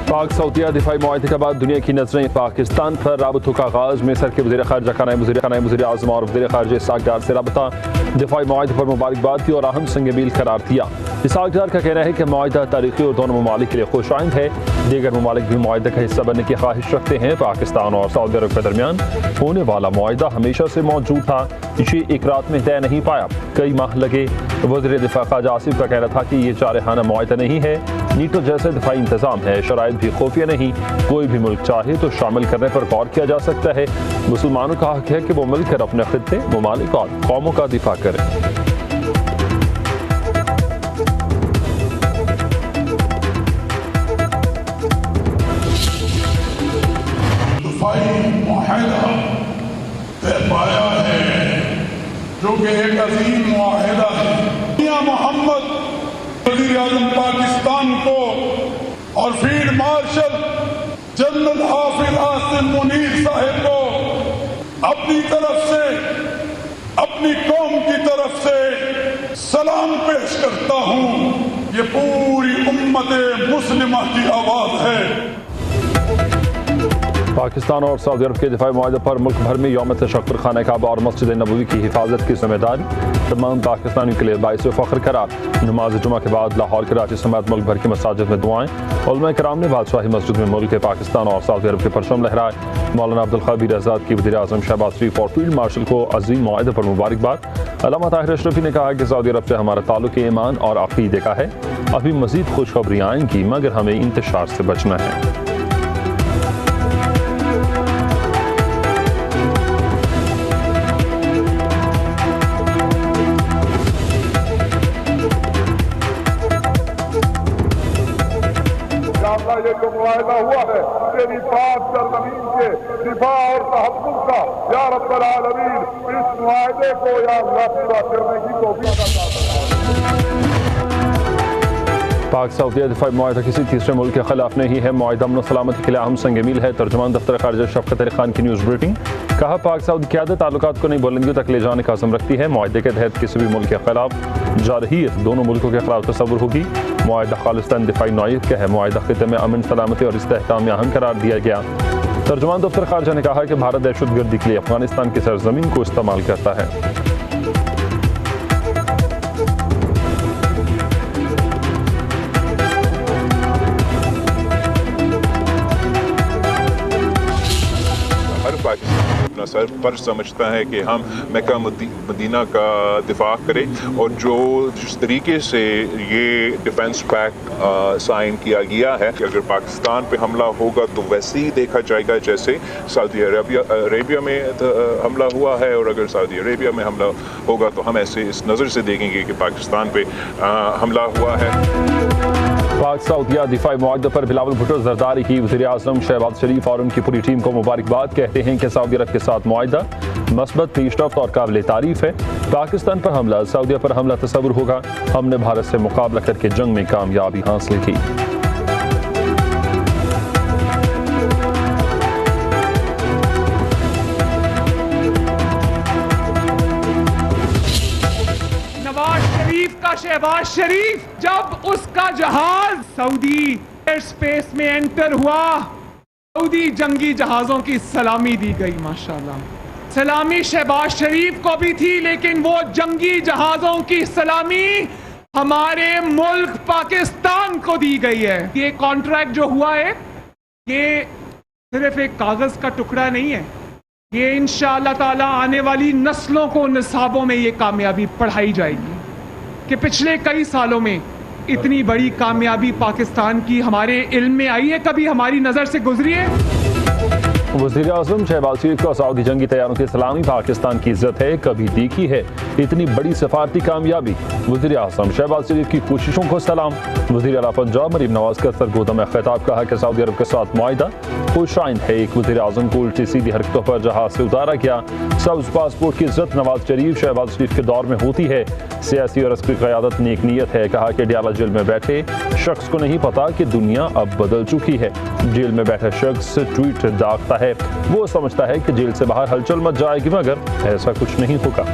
पाक सऊदिया दिफाई मुआहदे के बाद दुनिया की नजरें पाकिस्तान पर राबतों का आगाज़। मिस्र के वज़ीर ख़ारजा का वज़ीर आज़म और वज़ीर ख़ारजा इसहाक़ डार से रबता दिफाई मुआहदे पर मुबारकबाद की और अहम संग मील करार दिया। इसहाक़ डार का कहना है कि मुआहदा तारीख़ी और दोनों ममालिक के लिए खुशाइंद है। दीगर ममालिक भी मुआहदे का हिस्सा बनने की ख्वाहिश रखते हैं। पाकिस्तान और सऊदी अरब के दरमियान होने वाला मुआहदा हमेशा से मौजूद था, इसे एक रात में तय नहीं पाया, कई माह लगे। वज़ीर दिफा ख्वाजा आसिफ का कहना था कि ये जारहाना मुआहदा नहीं है, नीटो जैसे दिफाई इंतजाम है, शराइत भी खुफिया नहीं, कोई भी मुल्क चाहे तो शामिल करने पर गौर किया जा सकता है। मुसलमानों का हक है कि वो मिलकर अपने खित्ते, ममालिक और कौमों का दिफा करें। जो कि एक अजीम मुआहिदा है। मियां मोहम्मद वज़ीर आज़म पाकिस्तान को और फील्ड मार्शल जनरल हाफिज आसिम मुनीर साहब को अपनी तरफ से, अपनी कौम की तरफ से सलाम पेश करता हूं। ये पूरी उम्मत मुस्लिमा की आवाज है। पाकिस्तान और सऊदी अरब के दिफाई मुआहदे पर मुल्क भर में यौम तशक्कुर खाना काबा और मस्जिद नबवी की हिफाजत की जिम्मेदारी तमाम पाकिस्तानियों के लिए बाइस फ़ख्र करार। नमाज जुमा के बाद लाहौर, कराची समेत मुल्क भर की मसाजिद में दुआएं। उलमा कराम ने बादशाही मस्जिद में मुल्क के पाकिस्तान और सऊदी अरब के परचम लहराए। मौलाना अब्दुल खबीर आज़ाद की वज़ीर आज़म शहबाज शरीफ और फील्ड मार्शल को अजीम मुआहदे पर मुबारकबाद। अल्लामा ताहिर अशरफी ने कहा कि सऊदी अरब से हमारा ताल्लुक ईमान और अक़ीदे का है। अभी मज़ीद खुशखबरियाँ आएंगी मगर हमें इंतशार से बचना है। ये जो मुआहदा हुआ है तेरी पाक सरजमीन के दिफा और तहफ़्फ़ुज़ का, या रब्बल आलमीन इस मुआहदे को या अल्लाह पूरा करने की तौफीक अता फरमा। पाक सऊदी दिफाई मुआहदा किसी तीसरे मुल्क के खिलाफ नहीं है, मुआहदा अमन सलामती के लिए अहम संग मील है। तर्जुमान दफ्तर खारजा शफ़क़त अली खान की न्यूज़ बुलेटिन। कहा, पाक सऊदी क़यादत ताल्लुकात को नई बुलंदियों तक ले जाने का अज़्म रखती है। मुआहदे के तहत किसी भी मुल्क के खिलाफ जारहियत दोनों मुल्कों के खिलाफ तसव्वुर होगी। मुआहदा खालिस्तान दिफाई नौइयत का है। मुआहदा खित्ते में अमन सलामती और इस्तेहकाम में अहम करार दिया गया। तर्जुमान दफ्तर खारजा ने कहा कि भारत दहशतगर्दी के लिए अफगानिस्तान की सरजमीन को इस्तेमाल करता है। पाकिस्तान अपना सर पर समझता है कि हम मक्का मदीना का दिफा करें और जो जिस तरीके से ये डिफेंस पैक्ट साइन किया गया है कि अगर पाकिस्तान पे हमला होगा तो वैसे ही देखा जाएगा जैसे सऊदी अरेबिया में हमला हुआ है, और अगर सऊदी अरेबिया में हमला होगा तो हम ऐसे इस नज़र से देखेंगे कि पाकिस्तान पे हमला हुआ है। पाक सऊदिया दिफाई मुआहदे पर बिलावल भुट्टो जरदारी की वज़ीर आज़म शहबाज शरीफ और उनकी पूरी टीम को मुबारकबाद। कहते हैं कि सऊदी अरब के साथ मुआहदा मस्बत, पेशरफ्त और काबिल तारीफ है। पाकिस्तान पर हमला, सऊदिया पर हमला तस्वुर होगा। हमने भारत से मुकाबला करके जंग में कामयाबी हासिल की। शहबाज शरीफ जब उसका जहाज सऊदी एयर स्पेस में एंटर हुआ, सऊदी जंगी जहाजों की सलामी दी गई। माशाल्लाह, सलामी शहबाज शरीफ को भी थी, लेकिन वो जंगी जहाजों की सलामी हमारे मुल्क पाकिस्तान को दी गई है। ये कॉन्ट्रैक्ट जो हुआ है, ये सिर्फ एक कागज का टुकड़ा नहीं है, ये इंशाअल्लाह ताला आने वाली नस्लों को निसाबों में ये कामयाबी पढ़ाई जाएगी कि पिछले कई सालों में इतनी बड़ी कामयाबी पाकिस्तान की हमारे इल्म में आई है, कभी हमारी नज़र से गुजरी है। वज़ीर आज़म शहबाज शरीफ को सऊदी जंगी तैयारों की सलामी पाकिस्तान की इज्जत है, कभी देखी है इतनी बड़ी सफारती कामयाबी। वज़ीर आज़म शहबाज शरीफ की कोशिशों को सलाम। वज़ीर आला पंजाब मरीम नवाज का सरगोदा में खिताब, कहा कि सऊदी अरब के साथ मुआहदा खुशाइंद है। एक वज़ीर आज़म को उल्टी सीधी हरकतों पर जहाज से उतारा गया। सब्ज़ पासपोर्ट की इज्जत नवाज शरीफ शहबाज शरीफ के दौर में होती है। सियासी और अस्करी क़यादत नेक नीयत है। कहा कि डियाला जेल में बैठे शख्स को नहीं पता कि दुनिया अब बदल चुकी है। जेल में बैठा शख्स ट्वीट दागता है, वो समझता है कि जेल से बाहर हलचल मच जाएगी, मगर ऐसा कुछ नहीं होगा।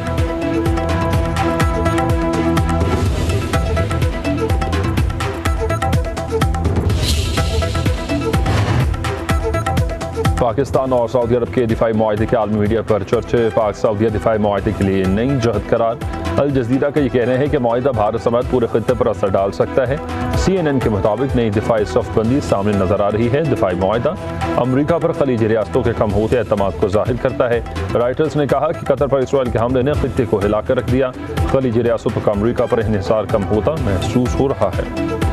पाकिस्तान और सऊदी अरब के दिफाई मुआहदे के आलमी मीडिया पर चर्चे। पाक सऊदी दिफाई मुआहदे के लिए नई जहद करार। अल जज़ीरा का ये कहना है कि मुआहदा भारत समेत पूरे खित्ते पर असर डाल सकता है। CNN के मुताबिक नई दिफाई सफ़बंदी सामने नजर आ रही है। दिफाई मुआहदा अमरीका पर खलीजी रियासतों के कम होते एतमाद को जाहिर करता है। राइटर्स ने कहा कि कतर पर इसराइल के हमले ने खित्ते को हिला कर रख दिया। खलीजी रियासतों का अमरीका पर इन्हिसार कम होता महसूस हो रहा है।